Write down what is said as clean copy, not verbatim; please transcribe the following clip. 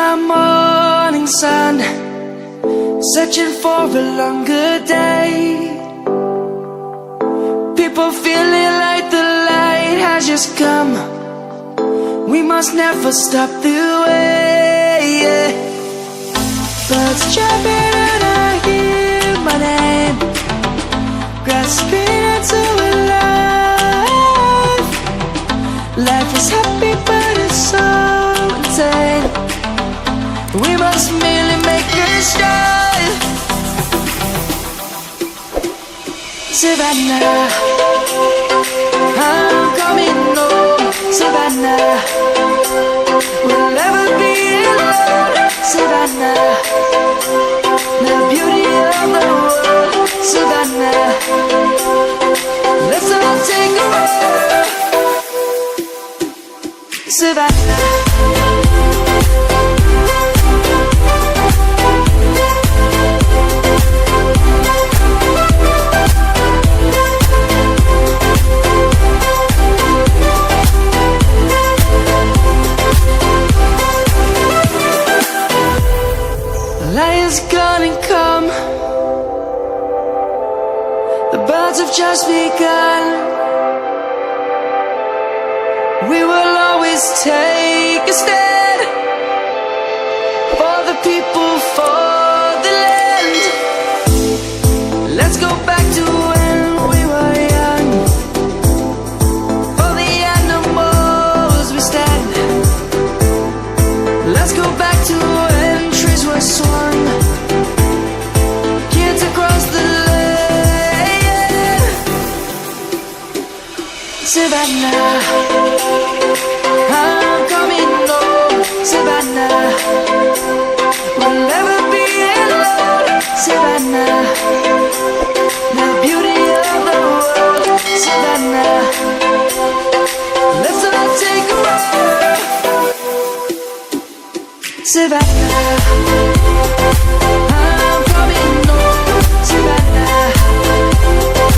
my morning sun, searching for a longer day. People feeling like the light has just come. We must never stop the way, yeah. Birds chirping and I hear my name, grasping into a life. Life is happy but it's so insane. We must merely make a start. Savannah, I'm coming home. Savannah, we'll never be alone. Savannah, the beauty of the world. Savannah, let's all take a ride. Savannah. Lion's gonna come. The birds have just begun. We will always take a stand for the people, for the land. Let's go back to when we were young. For the animals we stand. Let's go back to when trees were swung. Kids across the land. Savannah, I'm coming home. Savannah, we'll never be alone. Savannah, the beauty of the world. Savannah, let's all take a ride. Savannah.